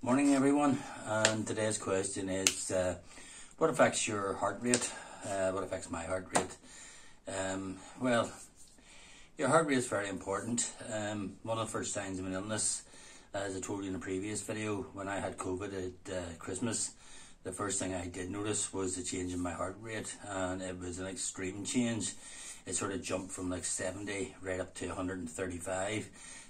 Morning everyone, and today's question is what affects your heart rate? What affects my heart rate? Well, your heart rate is very important. One of the first signs of an illness, as I told you in a previous video, when I had COVID at Christmas, the first thing I did notice was a change in my heart rate, and it was an extreme change. It sort of jumped from like 70 right up to 135.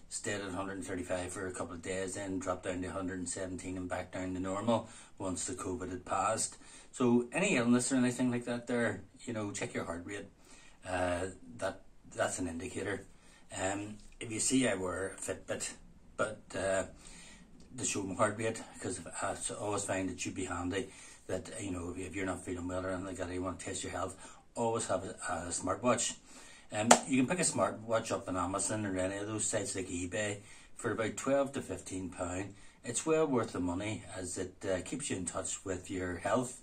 Stayed at 135 for a couple of days, then dropped down to 117 and back down to normal once the COVID had passed. So any illness or anything like that there, check your heart rate. That's an indicator. If you see I wear a Fitbit, but to show my heart rate, because I always find it should be handy that, if you're not feeling well or anything like that, you want to test your health, always have a smartwatch. You can pick a smartwatch up on Amazon or any of those sites like eBay for about £12 to £15. It's well worth the money, as it keeps you in touch with your health.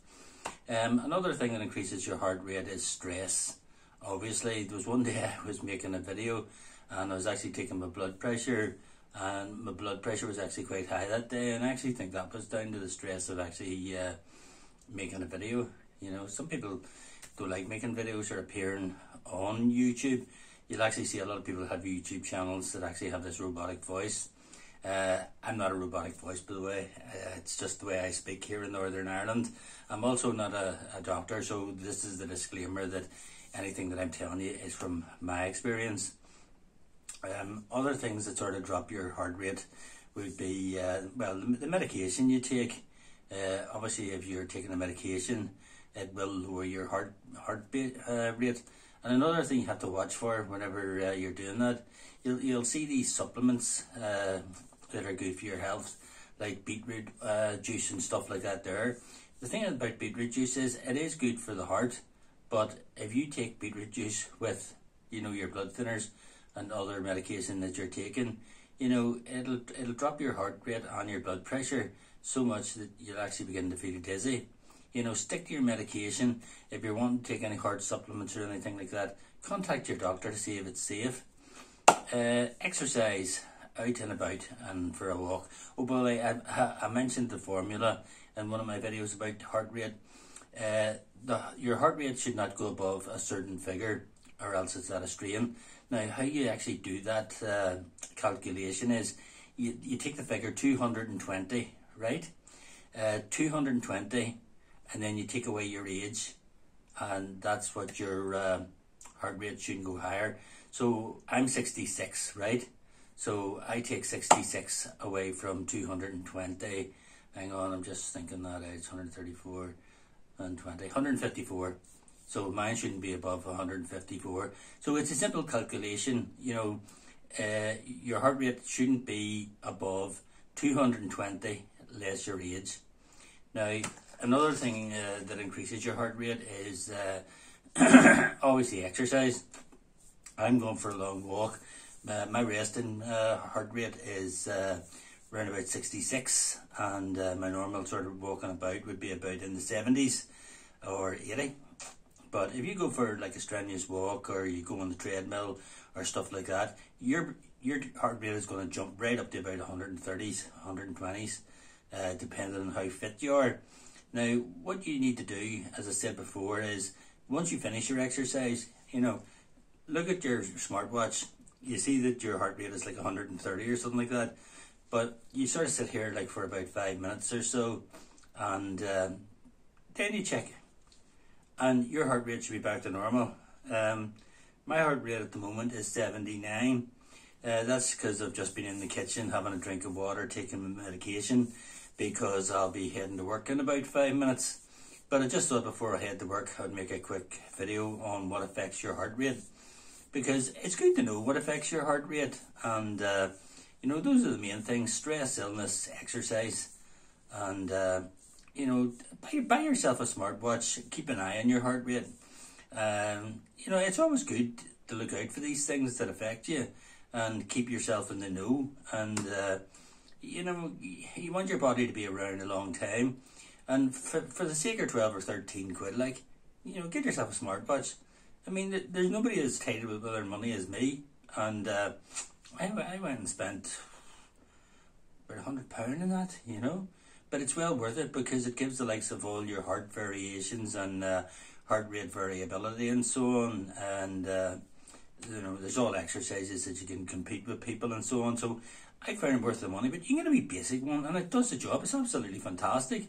Another thing that increases your heart rate is stress. Obviously, there was one day I was making a video and I was actually taking my blood pressure, and my blood pressure was actually quite high that day, and I actually think that was down to the stress of actually making a video. Some people don't like making videos or appearing on YouTube. You'll actually see a lot of people have YouTube channels that actually have this robotic voice. I'm not a robotic voice, by the way. It's just the way I speak here in Northern Ireland. I'm also not a doctor, so this is the disclaimer that anything that I'm telling you is from my experience. Other things that sort of drop your heart rate would be, the medication you take. Obviously, if you're taking a medication, it will lower your heart rate. And another thing you have to watch for whenever you're doing that, you'll see these supplements that are good for your health, like beetroot juice and stuff like that there. The thing about beetroot juice is it is good for the heart, but if you take beetroot juice with, your blood thinners and other medication that you're taking, it'll drop your heart rate and your blood pressure so much that you'll actually begin to feel dizzy. Stick to your medication. If you're wanting to take any heart supplements or anything like that, contact your doctor to see if it's safe. Exercise out and about and for a walk. Oh, by the way, I mentioned the formula in one of my videos about heart rate. Your heart rate should not go above a certain figure, or else it's at a strain. Now, how you actually do that calculation is you take the figure 220, right? 220. And then you take away your age, and that's what your heart rate shouldn't go higher. So I'm 66, right? So I take 66 away from 220. Hang on, I'm just thinking that it's 134 and 20, 154. So mine shouldn't be above 154. So it's a simple calculation. Your heart rate shouldn't be above 220 less your age. Now, another thing that increases your heart rate is obviously exercise. I'm going for a long walk. My resting heart rate is around about 66, and my normal sort of walking about would be about in the 70s or 80. But if you go for like a strenuous walk, or you go on the treadmill or stuff like that, your heart rate is going to jump right up to about 130s, 120s, depending on how fit you are. Now, what you need to do, as I said before, is once you finish your exercise, look at your smartwatch. You see that your heart rate is like 130 or something like that. But you sort of sit here like for about 5 minutes or so, and then you check. And your heart rate should be back to normal. My heart rate at the moment is 79. That's because I've just been in the kitchen having a drink of water, taking my medication, because I'll be heading to work in about 5 minutes. But I just thought before I head to work, I'd make a quick video on what affects your heart rate, because it's good to know what affects your heart rate. And those are the main things: stress, illness, exercise. And buy yourself a smartwatch. Keep an eye on your heart rate. It's always good to look out for these things that affect you and keep yourself in the know. And you want your body to be around a long time, and for the sake of 12 or 13 quid, get yourself a smartwatch. I mean, there's nobody as tight with their money as me, and I went and spent about £100 in that, you know. But it's well worth it because it gives the likes of all your heart variations and heart rate variability and so on. And, you know, there's all exercises that you can compete with people and so on. So I found it worth the money, but you can get a wee basic one and it does the job. It's absolutely fantastic.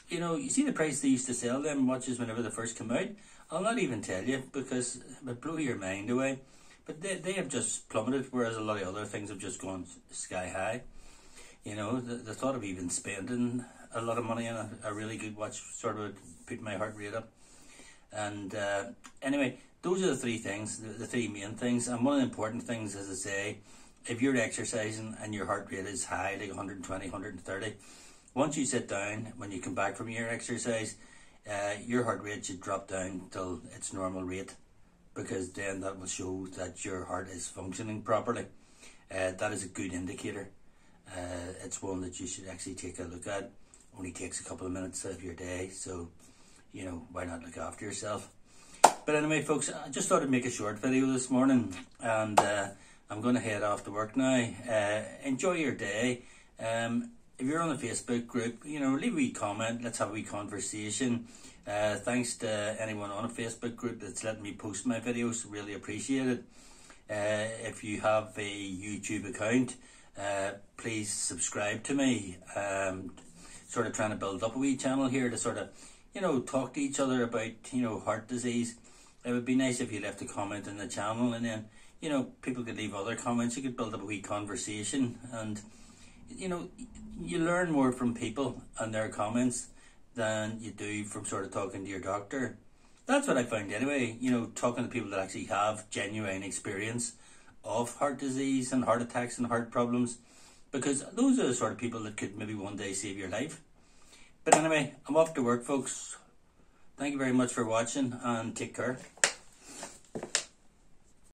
You know, you see the price they used to sell them watches whenever they first come out. I'll not even tell you because it would blow your mind away. But they have just plummeted, whereas a lot of other things have just gone sky high. You know, the thought of even spending a lot of money on a really good watch sort of put my heart rate up. And anyway, those are the three things, the three main things. And one of the important things, as I say, if you're exercising and your heart rate is high, like 120, 130, once you sit down, when you come back from your exercise, your heart rate should drop down till its normal rate, because then that will show that your heart is functioning properly. That is a good indicator. It's one that you should actually take a look at. Only takes a couple of minutes of your day, so you know, why not look after yourself? But anyway, folks, I just thought I'd make a short video this morning, and I'm going to head off to work now. Enjoy your day. If you're on the Facebook group, you know, leave a wee comment. Let's have a wee conversation. Thanks to anyone on a Facebook group that's letting me post my videos. Really appreciate it. If you have a YouTube account, please subscribe to me. Sort of trying to build up a wee channel here to sort of, you know, talk to each other about, you know, heart disease. It would be nice if you left a comment in the channel, and then, you know, people could leave other comments. You could build up a wee conversation, and, you know, you learn more from people and their comments than you do from sort of talking to your doctor. That's what I found anyway, you know, talking to people that actually have genuine experience of heart disease and heart attacks and heart problems, because those are the sort of people that could maybe one day save your life. But anyway, I'm off to work, folks. Thank you very much for watching, and take care.